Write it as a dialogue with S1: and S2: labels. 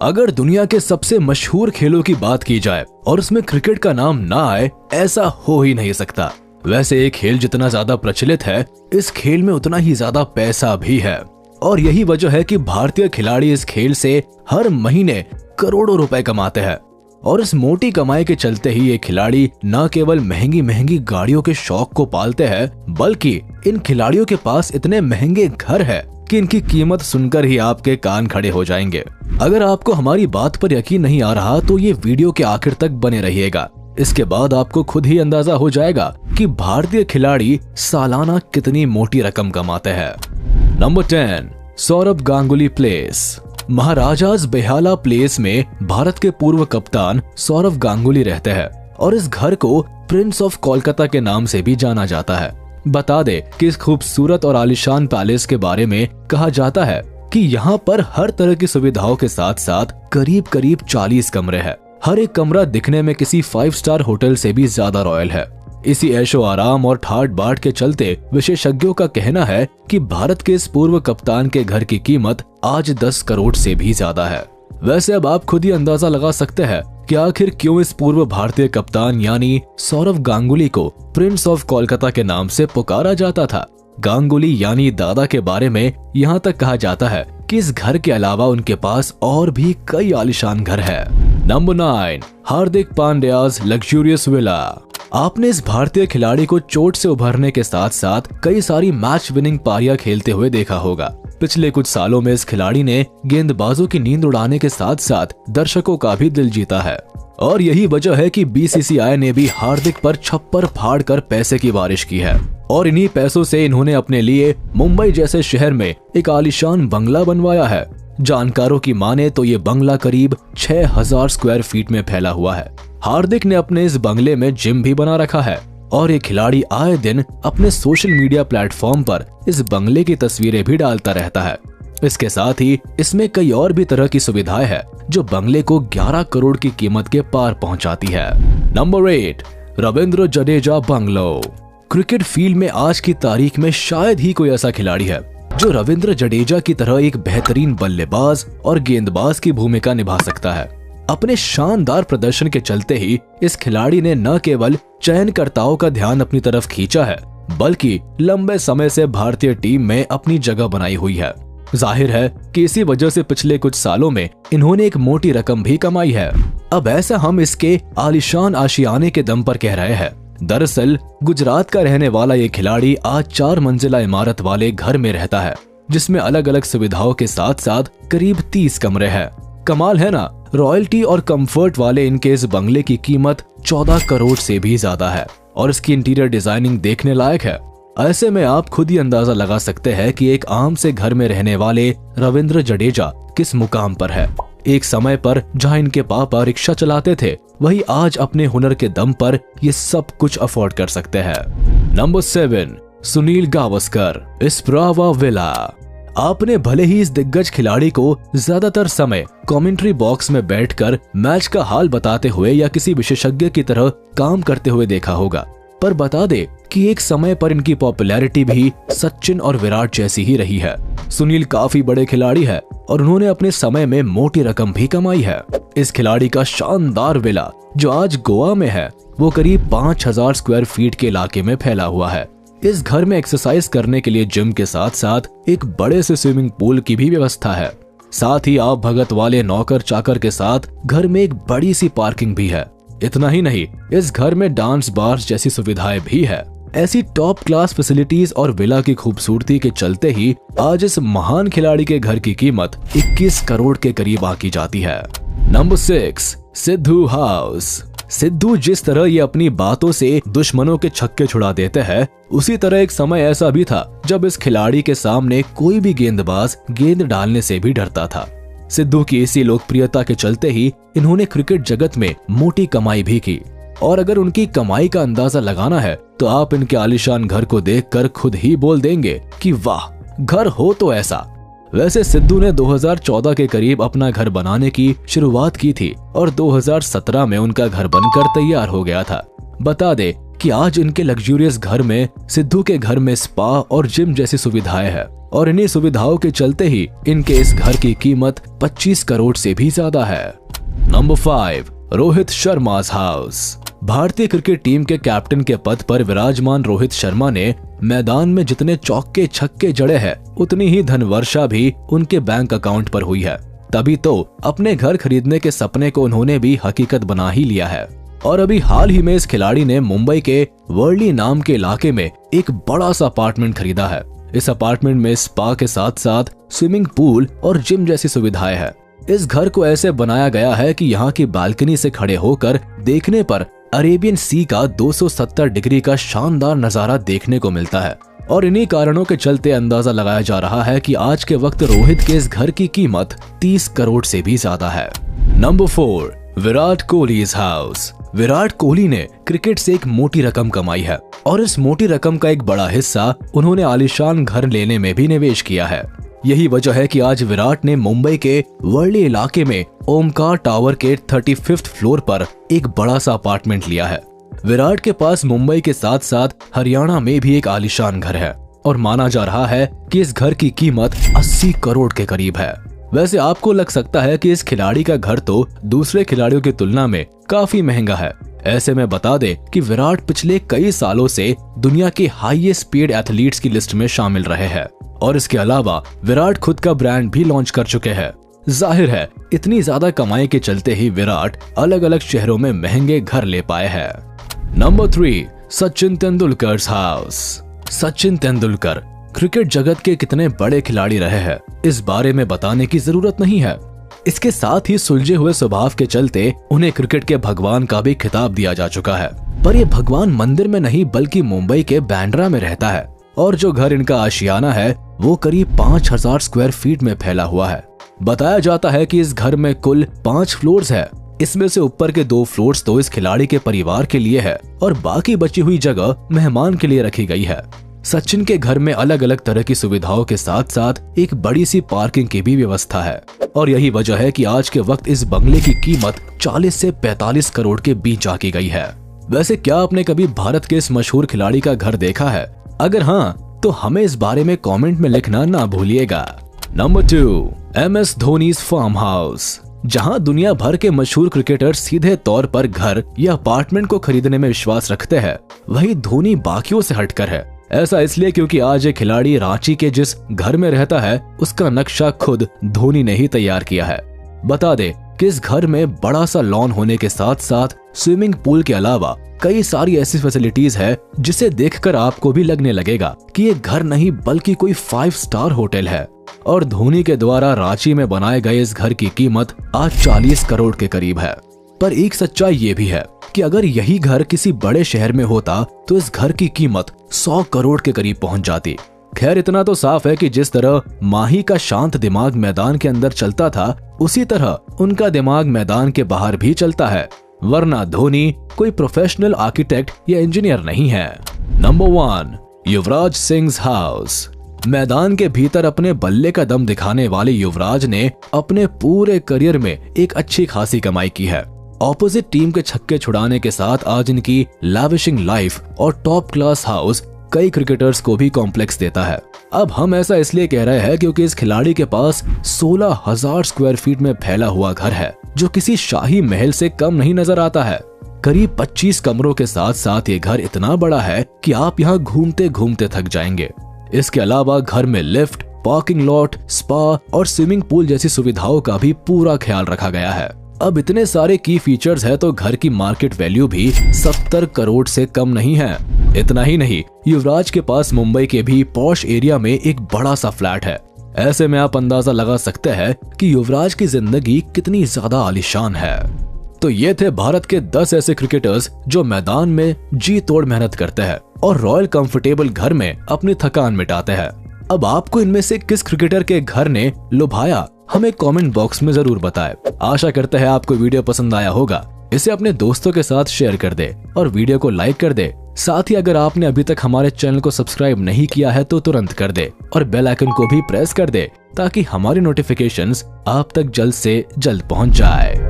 S1: अगर दुनिया के सबसे मशहूर खेलों की बात की जाए और उसमें क्रिकेट का नाम ना आए, ऐसा हो ही नहीं सकता। वैसे ये खेल जितना ज्यादा प्रचलित है, इस खेल में उतना ही ज्यादा पैसा भी है और यही वजह है कि भारतीय खिलाड़ी इस खेल से हर महीने करोड़ों रुपए कमाते हैं। और इस मोटी कमाई के चलते ही ये खिलाड़ी न केवल महंगी महंगी गाड़ियों के शौक को पालते हैं, बल्कि इन खिलाड़ियों के पास इतने महंगे घर है कि इनकी कीमत सुनकर ही आपके कान खड़े हो जाएंगे। अगर आपको हमारी बात पर यकीन नहीं आ रहा तो ये वीडियो के आखिर तक बने रहिएगा। इसके बाद आपको खुद ही अंदाजा हो जाएगा कि भारतीय खिलाड़ी सालाना कितनी मोटी रकम कमाते हैं। Number 10, Sourav Ganguly place. Maharajas Behala place में भारत के पूर्व कप्तान सौरभ गांगुली रहते हैं और इस घर को प्रिंस ऑफ कोलकाता के नाम से भी जाना जाता है। बता दे कि इस खूबसूरत और आलीशान पैलेस के बारे में कहा जाता है कि यहाँ पर हर तरह की सुविधाओं के साथ साथ करीब करीब 40 कमरे हैं। हर एक कमरा दिखने में किसी 5 स्टार होटल से भी ज्यादा रॉयल है। इसी ऐशो आराम और ठाट बाट के चलते विशेषज्ञों का कहना है कि भारत के इस पूर्व कप्तान के घर की कीमत आज 10 करोड़ से भी ज्यादा है। वैसे अब आप खुद ही अंदाजा लगा सकते हैं कि आखिर क्यों इस पूर्व भारतीय कप्तान यानी सौरभ गांगुली को प्रिंस ऑफ कोलकाता के नाम से पुकारा जाता था। गांगुली यानी दादा के बारे में यहाँ तक कहा जाता है कि इस घर के अलावा उनके पास और भी कई आलीशान घर है। नंबर 9, हार्दिक पांड्याज लग्जूरियस विला। आपने इस भारतीय खिलाड़ी को चोट से उभरने के साथ साथ कई सारी मैच विनिंग पारियां खेलते हुए देखा होगा। पिछले कुछ सालों में इस खिलाड़ी ने गेंदबाजों की नींद उड़ाने के साथ साथ दर्शकों का भी दिल जीता है और यही वजह है कि बीसीसीआई ने भी हार्दिक पर छप्पर फाड़ कर पैसे की बारिश की है और इन्हीं पैसों से इन्होंने अपने लिए मुंबई जैसे शहर में एक आलीशान बंगला बनवाया है। जानकारों की माने तो ये बंगला करीब 6000 स्क्वायर फीट में फैला हुआ है। हार्दिक ने अपने इस बंगले में जिम भी बना रखा है और ये खिलाड़ी आए दिन अपने सोशल मीडिया प्लेटफॉर्म पर इस बंगले की तस्वीरें भी डालता रहता है। इसके साथ ही इसमें कई और भी तरह की सुविधाएं हैं जो बंगले को 11 करोड़ की कीमत के पार पहुंचाती है। Number 8, Ravindra Jadeja bungalow. Cricket field में आज की तारीख में शायद ही कोई ऐसा खिलाड़ी है जो रविंद्र जडेजा की तरह एक बेहतरीन बल्लेबाज और गेंदबाज की भूमिका निभा सकता है। अपने शानदार प्रदर्शन के चलते ही इस खिलाड़ी ने न केवल चयनकर्ताओं का ध्यान अपनी तरफ खींचा है, बल्कि लंबे समय से भारतीय टीम में अपनी जगह बनाई हुई है। जाहिर है कि इसी वजह से पिछले कुछ सालों में इन्होंने एक मोटी रकम भी कमाई है। अब ऐसा हम इसके आलीशान आशियाने के दम पर कह रहे हैं। दरअसल गुजरात का रहने वाला ये खिलाड़ी आज 4 मंजिला इमारत वाले घर में रहता है जिसमें अलग अलग सुविधाओं के साथ साथ करीब 30 कमरे हैं। कमाल है ना। रॉयल्टी और कंफर्ट वाले इनके इस बंगले की कीमत 14 करोड़ से भी ज्यादा है और इसकी इंटीरियर डिजाइनिंग देखने लायक है। ऐसे में आप खुद ही अंदाजा लगा सकते हैं कि एक आम से घर में रहने वाले रविंद्र जडेजा किस मुकाम पर है। एक समय पर जहां इनके पापा रिक्शा चलाते थे, वही आज अपने हुनर के दम पर ये सब कुछ अफोर्ड कर सकते हैं। Number 7, Sunil Gavaskar Isprava villa. आपने भले ही इस दिग्गज खिलाड़ी को ज्यादातर समय कमेंट्री बॉक्स में बैठकर मैच का हाल बताते हुए या किसी विशेषज्ञ की तरह काम करते हुए देखा होगा, पर बता दे कि एक समय पर इनकी पॉपुलैरिटी भी सचिन और विराट जैसी ही रही है। सुनील काफी बड़े खिलाड़ी है और उन्होंने अपने समय में मोटी रकम भी कमाई है। इस खिलाड़ी का शानदार विला जो आज गोवा में है, वो करीब 5000 स्क्वायर फीट के इलाके में फैला हुआ है। इस घर में एक्सरसाइज करने के लिए जिम के साथ साथ एक बड़े से स्विमिंग पूल की भी व्यवस्था है। साथ ही आप भगत वाले नौकर चाकर के साथ घर में एक बड़ी सी पार्किंग भी है। इतना ही नहीं, इस घर में डांस बार जैसी सुविधाएं भी है। ऐसी टॉप क्लास फैसिलिटीज और विला की खूबसूरती के चलते ही आज इस महान खिलाड़ी के घर की कीमत 21 करोड़ के करीब आकी जाती है। Number 6, Sidhu house. सिद्धू जिस तरह ये अपनी बातों से दुश्मनों के छक्के छुड़ा देते हैं, उसी तरह एक समय ऐसा भी था जब इस खिलाड़ी के सामने कोई भी गेंदबाज गेंद डालने से भी डरता था। सिद्धू की इसी लोकप्रियता के चलते ही इन्होंने क्रिकेट जगत में मोटी कमाई भी की और अगर उनकी कमाई का अंदाजा लगाना है तो आप इनके आलीशान घर को देखकर खुद ही बोल देंगे कि वाह, घर हो तो ऐसा। वैसे सिद्धू ने 2014 के करीब अपना घर बनाने की शुरुआत की थी और 2017 में उनका घर बनकर तैयार हो गया था। बता दे कि आज इनके लग्जूरियस घर में सिद्धू के घर में स्पा और जिम जैसी सुविधाएं हैं और इन्हीं सुविधाओं के चलते ही इनके इस घर की कीमत 25 करोड़ से भी ज्यादा है। Number 5, Rohit Sharma's house. भारतीय क्रिकेट टीम के कैप्टन के पद पर विराजमान रोहित शर्मा ने मैदान में जितने चौके छक्के जड़े हैं उतनी ही धनवर्षा भी उनके बैंक अकाउंट पर हुई है। तभी तो अपने घर खरीदने के सपने को उन्होंने भी हकीकत बना ही लिया है। और अभी हाल ही में इस खिलाड़ी ने मुंबई के वर्ली नाम के इलाके में एक बड़ा सा अपार्टमेंट खरीदा है। इस अपार्टमेंट में स्पा के साथ साथ स्विमिंग पूल और जिम जैसी सुविधाएं हैं। इस घर को ऐसे बनाया गया है कि यहाँ की बालकनी से खड़े होकर देखने पर अरेबियन सी का 270 डिग्री का शानदार नजारा देखने को मिलता है। और इन्हीं कारणों के चलते अंदाजा लगाया जा रहा है कि आज के वक्त रोहित के इस घर की कीमत 30 करोड़ से भी ज्यादा है। Number 4, Virat Kohli's house. विराट कोहली ने क्रिकेट से एक मोटी रकम कमाई है और इस मोटी रकम का एक बड़ा हिस्सा उन्होंने आलीशान घर लेने में भी निवेश किया है। यही वजह है कि आज विराट ने मुंबई के वर्ली इलाके में ओमकार टावर के 35th फ्लोर पर एक बड़ा सा अपार्टमेंट लिया है। विराट के पास मुंबई के साथ साथ हरियाणा में भी एक आलीशान घर है और माना जा रहा है कि इस घर की कीमत 80 करोड़ के करीब है। वैसे आपको लग सकता है कि इस खिलाड़ी का घर तो दूसरे खिलाड़ियों की तुलना में काफी महंगा है। ऐसे में बता दे कि विराट पिछले कई सालों से दुनिया के हाईएस्ट पेड एथलीट्स की लिस्ट में शामिल रहे हैं और इसके अलावा विराट खुद का ब्रांड भी लॉन्च कर चुके हैं। जाहिर है इतनी ज्यादा कमाई के चलते ही विराट अलग अलग शहरों में महंगे घर ले पाए हैं। Number 3, Sachin Tendulkar's house. Sachin Tendulkar cricket जगत के कितने बड़े खिलाड़ी रहे हैं इस बारे में बताने की जरूरत नहीं है। इसके साथ ही सुलझे हुए स्वभाव के चलते उन्हें क्रिकेट के भगवान का भी खिताब दिया जा चुका है। पर ये भगवान मंदिर में नहीं बल्कि मुंबई के बांद्रा में रहता है और जो घर इनका आशियाना है वो करीब 5000 स्क्वायर फीट में फैला हुआ है। बताया जाता है कि इस घर में कुल 5 फ्लोर्स है। इसमें से ऊपर के 2 फ्लोर्स तो इस खिलाड़ी के परिवार के लिए है और बाकी बची हुई जगह मेहमान के लिए रखी गई है। सचिन के घर में अलग अलग तरह की सुविधाओं के साथ साथ एक बड़ी सी पार्किंग की भी व्यवस्था है और यही वजह है कि आज के वक्त इस बंगले की कीमत 40 से 45 करोड़ के बीच आकी गई है। वैसे क्या आपने कभी भारत के इस मशहूर खिलाड़ी का घर देखा है? अगर हाँ तो हमें इस बारे में कमेंट में लिखना ना भूलिएगा। Number 2, MS Dhoni's farm house. जहां दुनिया भर के मशहूर क्रिकेटर सीधे तौर पर घर या अपार्टमेंट को खरीदने में विश्वास रखते हैं, वहीं धोनी बाकियों से हटकर है। ऐसा इसलिए क्योंकि आज एक खिलाड़ी रांची के जिस घर में रहता है उसका नक्शा खुद धोनी ने ही तैयार किया है। बता दे कि इस घर में बड़ा सा लॉन होने के साथ साथ स्विमिंग पूल के अलावा कई सारी ऐसी फैसिलिटीज है जिसे देखकर आपको भी लगने लगेगा कि ये घर नहीं बल्कि कोई 5 स्टार होटल है। और धोनी के द्वारा रांची में बनाए गए इस घर की कीमत आज 40 करोड़ के करीब है। पर एक सच्चाई ये भी है कि अगर यही घर किसी बड़े शहर में होता तो इस घर की कीमत 100 करोड़ के करीब पहुंच जाती। खैर इतना तो साफ है कि जिस तरह माही का शांत दिमाग मैदान के अंदर चलता था उसी तरह उनका दिमाग मैदान के बाहर भी चलता है, वरना धोनी कोई प्रोफेशनल आर्किटेक्ट या इंजीनियर नहीं है। नंबर 1, युवराज सिंह's हाउस। मैदान के भीतर अपने बल्ले का दम दिखाने वाले युवराज ने अपने पूरे करियर में एक अच्छी खासी कमाई की है। ऑपोजिट टीम के छक्के छुड़ाने के साथ आज इनकी लैविशिंग लाइफ और टॉप क्लास हाउस कई क्रिकेटर्स को भी कॉम्प्लेक्स देता है। अब हम ऐसा इसलिए कह रहे हैं क्योंकि इस खिलाड़ी के पास 16,000 स्क्वायर फीट में फैला हुआ घर है जो किसी शाही महल से कम नहीं नजर आता है। करीब 25 कमरों के साथ साथ ये घर इतना बड़ा है कि आप यहाँ घूमते घूमते थक जाएंगे। इसके अलावा घर में लिफ्ट, पार्किंग लॉट, स्पा और स्विमिंग पूल जैसी सुविधाओं का भी पूरा ख्याल रखा गया है। अब इतने सारे की फीचर्स है तो घर की मार्केट वैल्यू भी 70 करोड़ से कम नहीं है। इतना ही नहीं, युवराज के पास मुंबई के भी पॉश एरिया में एक बड़ा सा फ्लैट है। ऐसे में आप अंदाजा लगा सकते हैं कि युवराज की जिंदगी कितनी ज्यादा आलीशान है। तो ये थे भारत के 10 ऐसे क्रिकेटर्स जो मैदान में जी तोड़ मेहनत करते हैं और रॉयल कंफर्टेबल घर में अपनी थकान मिटाते हैं। अब आपको इनमें से किस क्रिकेटर के घर ने लुभाया हमें कमेंट बॉक्स में जरूर बताएं। आशा करते हैं आपको वीडियो पसंद आया होगा। इसे अपने दोस्तों के साथ शेयर कर दे और वीडियो को लाइक कर दे। साथ ही अगर आपने अभी तक हमारे चैनल को सब्सक्राइब नहीं किया है तो तुरंत कर दे और बेल आइकन को भी प्रेस कर दे ताकि हमारी नोटिफिकेशंस आप तक जल्द से जल्द पहुंच जाए।